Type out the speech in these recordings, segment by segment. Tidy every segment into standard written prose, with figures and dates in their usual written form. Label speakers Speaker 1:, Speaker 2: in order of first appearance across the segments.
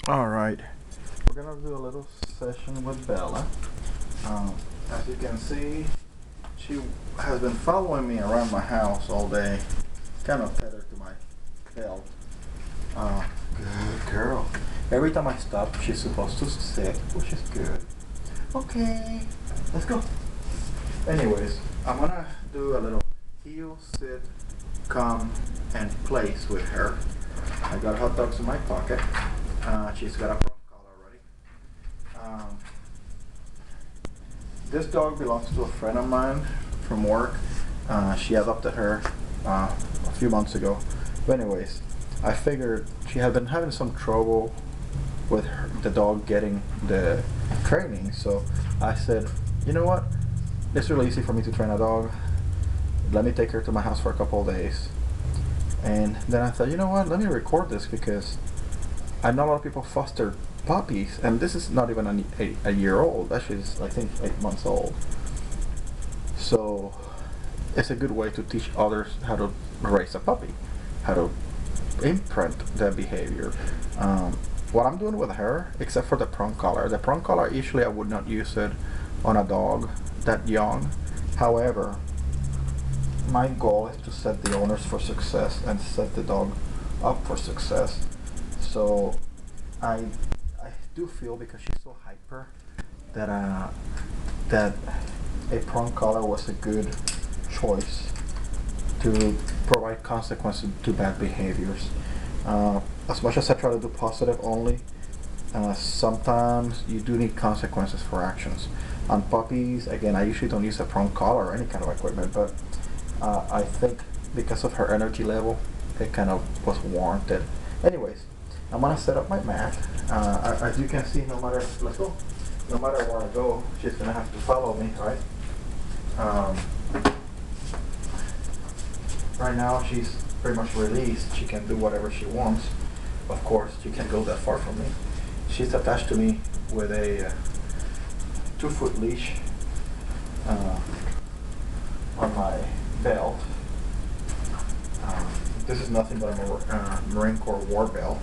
Speaker 1: Alright, we're gonna do a little session with Bella. As you can see, she has been following me around my house all day, kind of tethered to my belt. Good girl. Every time I stop, she's supposed to sit, which is good. Okay, let's go. Anyways, I'm gonna do a little heel, sit, come, and place with her. I got hot dogs in my pocket. She's got a prong collar already. This dog belongs to a friend of mine from work. She adopted her a few months ago. But anyways, I figured she had been having some trouble with the dog getting the training. So I said, you know what? It's really easy for me to train a dog. Let me take her to my house for a couple of days. And then I thought, you know what? Let me record this because I know a lot of people foster puppies, and this is not even a year old. Actually, it's, I think, 8 months old. So it's a good way to teach others how to raise a puppy, how to imprint their behavior. What I'm doing with her, except for the prong collar. The prong collar, usually I would not use it on a dog that young. However, my goal is to set the owners for success and set the dog up for success. So I do feel, because she's so hyper, that that a prong collar was a good choice to provide consequences to bad behaviors. As much as I try to do positive only, sometimes you do need consequences for actions. On puppies, again, I usually don't use a prong collar or any kind of equipment, but I think because of her energy level, it kind of was warranted. Anyways, I'm gonna set up my mat. As you can see, no matter where I go, she's gonna have to follow me, right? Right now, she's pretty much released. She can do whatever she wants. Of course, she can't go that far from me. She's attached to me with a 2-foot leash on my belt. This is nothing but a Marine Corps war belt.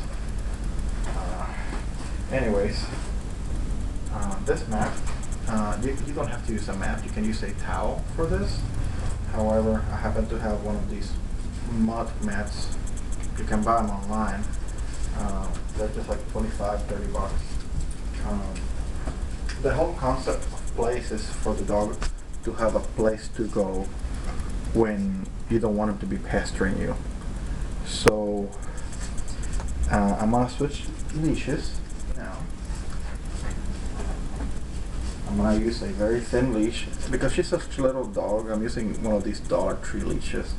Speaker 1: Anyways, this mat, you don't have to use a mat. You can use a towel for this. However, I happen to have one of these mud mats. You can buy them online. They're just like 25, 30 bucks. The whole concept of place is for the dog to have a place to go when you don't want him to be pestering you. So I'm gonna switch leashes now. I'm gonna use a very thin leash because she's such a little dog. I'm using one of these Dollar Tree leashes.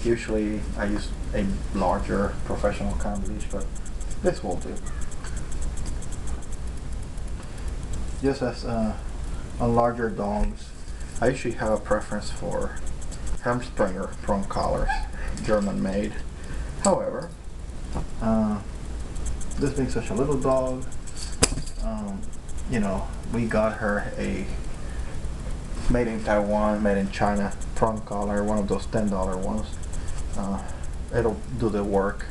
Speaker 1: Usually I use a larger professional kind of leash, but this will do. Just as on larger dogs, I usually have a preference for Hamspringer prong collars, German made. However, this being such a little dog, you know, we got her a made in Taiwan, made in China prong collar, one of those $10 ones. It'll do the work.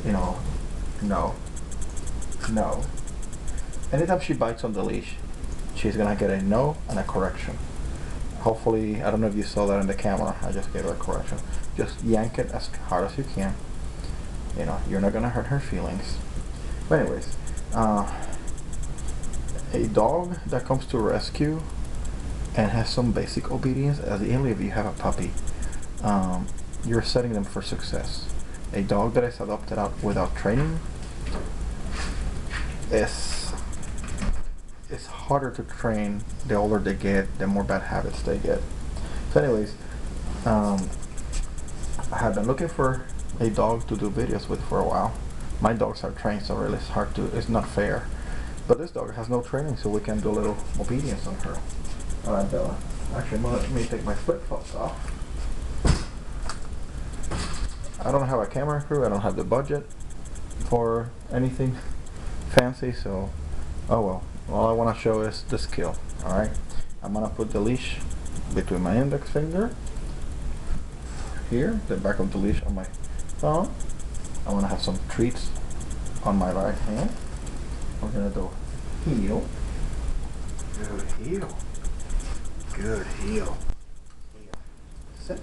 Speaker 1: You know, no. Anytime she bites on the leash, she's gonna get a no and a correction. Hopefully, I don't know if you saw that in the camera, I just gave her a correction. Just yank it as hard as you can. You know, you're not gonna hurt her feelings. But anyways, a dog that comes to rescue and has some basic obedience, as only if you have a puppy, you're setting them for success. A dog that is adopted out without training is harder to train. The older they get, the more bad habits they get. So anyways, I have been looking for a dog to do videos with for a while. My dogs are trained, so really it's not fair. But this dog has no training, so we can do a little obedience on her. Alright, Bella. Actually, let me take my flip-flops off. I don't have a camera crew, I don't have the budget for anything fancy, so oh well. All I want to show is the skill. Alright, I'm gonna put the leash between my index finger here, the back of the leash on my thumb. I want to have some treats on my right hand. We're gonna do heel. Good heel. Good heel. Heel. Sit.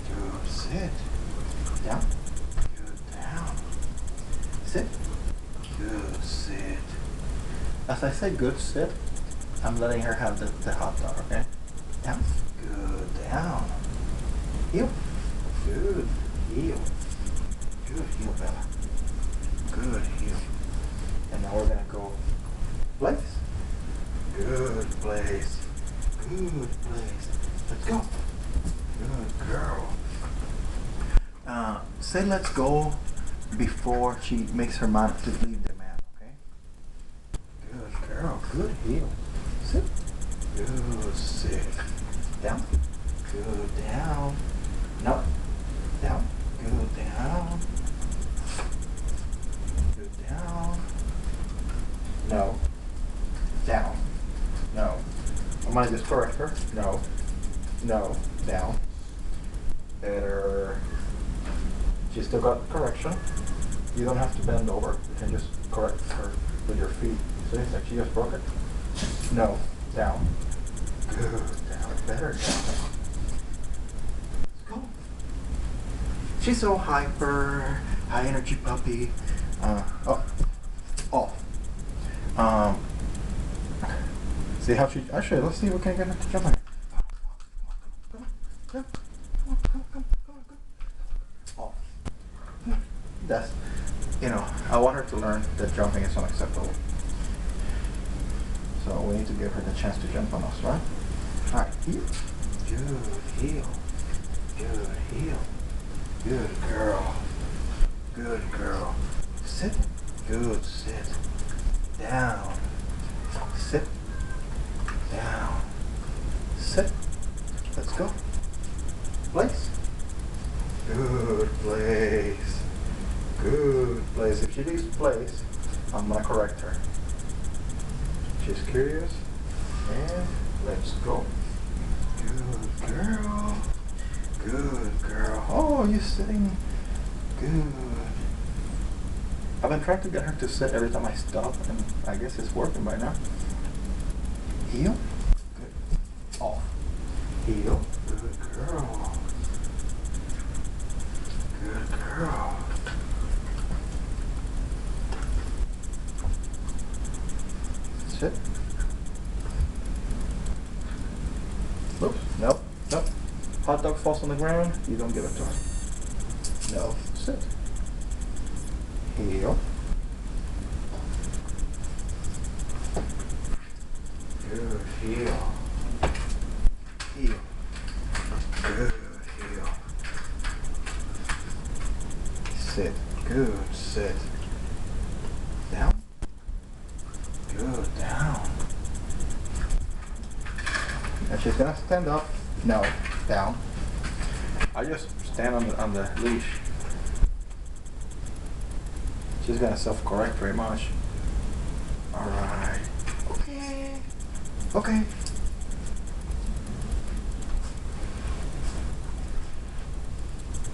Speaker 1: Good sit. Down. Good down. Sit. Good sit. As I say good sit, I'm letting her have the hot dog, okay? Down. Good down. Heel. Good heel. Good heel, Bella. Good heel. And now we're gonna go place. Good place. Good place. Let's go. Good girl. Say let's go before she makes her mind to leave the mat, okay? Good girl. Good heel. Sit. Good sit. Down. Good down. No. Down. Good down. Good down. No. Down. No. I might just correct her. No. No. Down. Better. She still got correction. You don't have to bend over. You can just correct her with your feet. See, it's like she just broke it. No. Down. Good. Down. Better. Down. Let's go. She's so hyper, high energy puppy. Off. See how she, actually, let's see if we can get her to jump in. Come on. Off. That's, I want her to learn that jumping is unacceptable. So we need to give her the chance to jump on us, right? Alright, heel. Good heel. Good heel. Good girl. Good girl. Sit. Good sit. Down. Sit. Down. Sit. Let's go. Place. Good place. Good place. If she leaves place, I'm gonna correct her. She's curious. And let's go. Good girl. Good girl. Oh, you're sitting. Good. I've been trying to get her to sit every time I stop, and I guess it's working by now. Heel. Good. Off. Heel. Good girl. Good girl. Sit. Oops. Nope. Nope. Hot dog falls on the ground, you don't give it to her. No. Sit. Heel. Good heel. Heel. Good heel. Sit. Good sit. Down. Good down. And she's gonna stand up. No. Down. I just stand on the leash. She's gonna self-correct very much. Alright. Okay. Okay.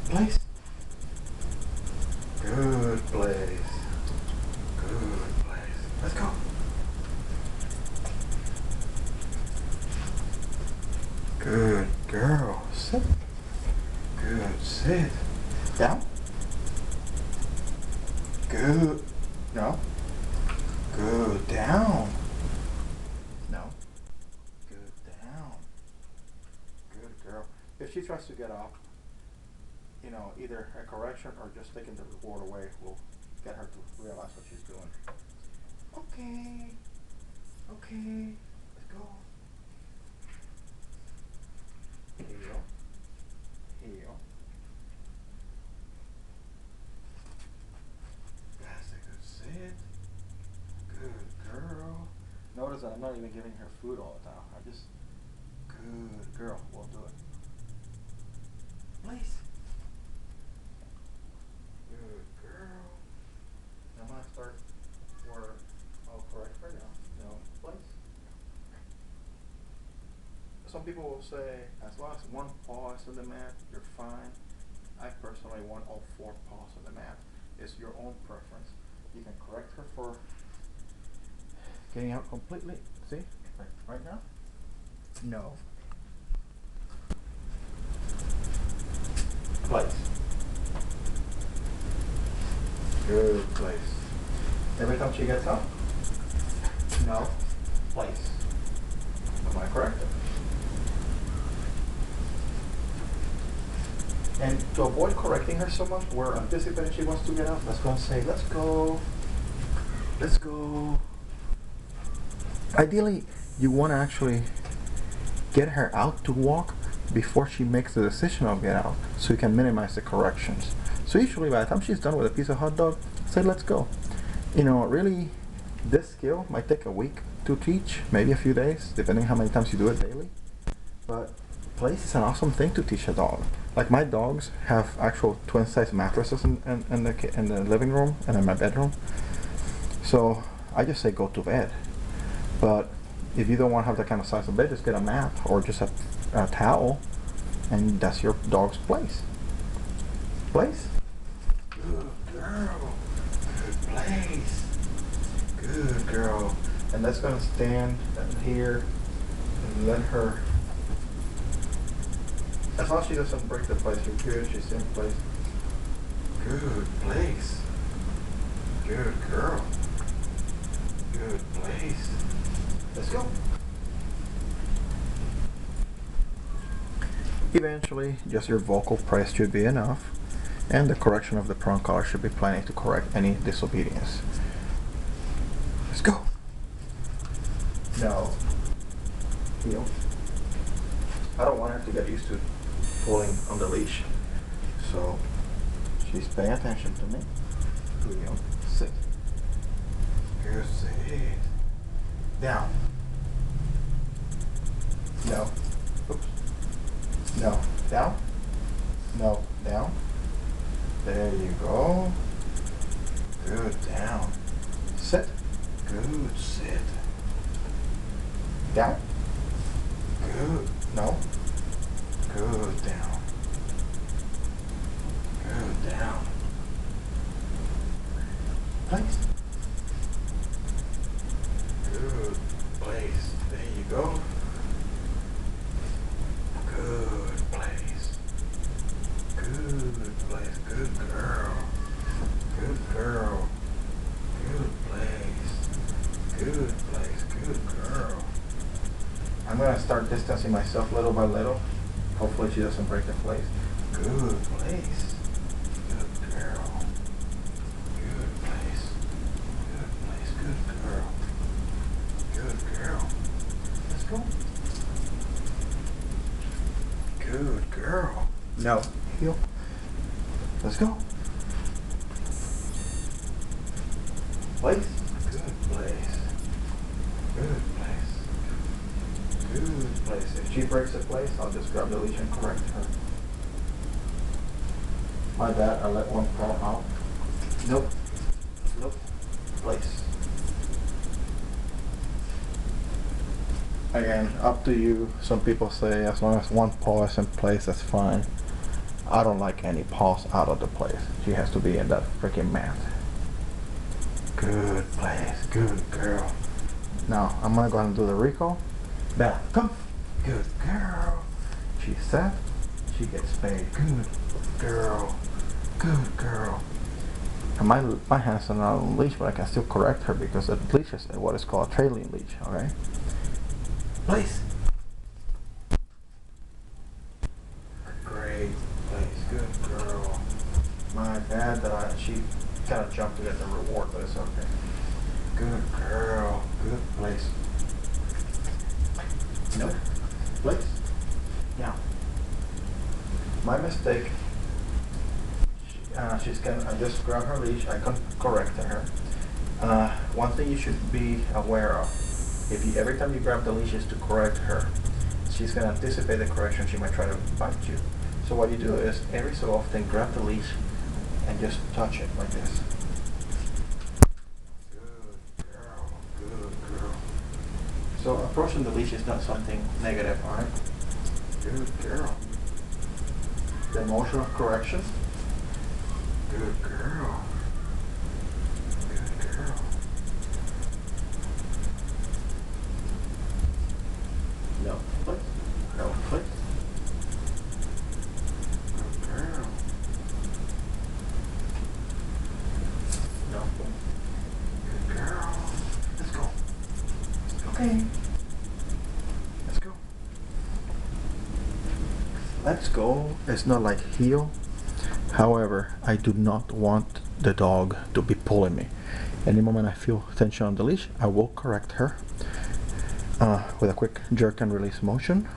Speaker 1: Place. Good place. Good place. Let's go. Good girl. Sit. Good sit. Down. Good. No. Good down. No. Good down. Good girl. If she tries to get up, either a correction or just taking the reward away will get her to realize what she's doing. Okay. Okay. Let's go. Heel. Heel. That's a good sit. Good girl. Notice that I'm not even giving her food all the time. I just, good girl. We'll do it. Place. Good girl. I'm gonna start where I'll correct her now. Place. Some people will say, as long as one paw is on the mat, you're fine. I personally want all 4 paws on the mat. It's your own preference. Getting out completely. See? Right now? No. Place. Good place. Every time she gets up? No. Place. Am I correct? And to avoid correcting her so much, we're anticipating she wants to get up. Let's go and say, let's go. Let's go. Ideally, you want to actually get her out to walk before she makes the decision of get out, so you can minimize the corrections. So usually by the time she's done with a piece of hot dog, say let's go. You know, really, this skill might take a week to teach, maybe a few days, depending how many times you do it daily. But place is an awesome thing to teach a dog. Like my dogs have actual twin size mattresses in the living room and in my bedroom. So I just say go to bed. But if you don't want to have that kind of size of bed, just get a mat or just a towel, and that's your dog's place. Place? Good girl. Good place. Good girl. And that's going to stand here and let her. As long as she doesn't break the place, you're good. She's in place. Good place. Good girl. Good place. Let's go. Eventually, just your vocal praise should be enough, and the correction of the prong collar should be plenty to correct any disobedience. Let's go. No. Heel. I don't want her to get used to pulling on the leash, so she's paying attention to me. Heel. Sit. Good sit. Down. No. Oops. No. Down. No. Down. There you go. Good. Down. Sit. Good. Sit. Down. Good. No. Good. Down. Good. Down. Place. Good place. There you go. Good place. Good place. Good girl. Good girl. Good place. Good place. Good girl. I'm going to start distancing myself little by little. Hopefully she doesn't break the place. Good place. Good girl. Good place. Good place. Good girl. Good girl. Let's go. Good girl. No. Heel. Let's go. Place. Good place. Good place. Good place. If she breaks the place, I'll just grab the leash and correct her. My bad, I let one fall out. Nope. Nope. Place. Again, up to you. Some people say as long as one paw is in place, that's fine. I don't like any paws out of the place. She has to be in that freaking mat. Good place. Good girl. Now, I'm going to go ahead and do the recall. Bella, come. Good girl. She's set. She gets paid. Good girl. Good girl. And my hands are not on the leash, but I can still correct her because the leash is what is called a trailing leash, alright? Place. Great place. Good girl. My bad that she kind of jumped to get the reward, but it's okay. Good girl. Good place. Nope. Place. Now. My mistake. She's gonna. I just grab her leash. I can correct her. One thing you should be aware of. If you, every time you grab the leash is to correct her, she's going to anticipate the correction. She might try to bite you. So what you do is, every so often, grab the leash and just touch it like this. Good girl. Good girl. So approaching the leash is not something negative, alright? Good girl. The motion of correction. Good girl. Good girl. Okay. Let's go. Let's go. It's not like heel. However, I do not want the dog to be pulling me. Any moment I feel tension on the leash, I will correct her with a quick jerk and release motion.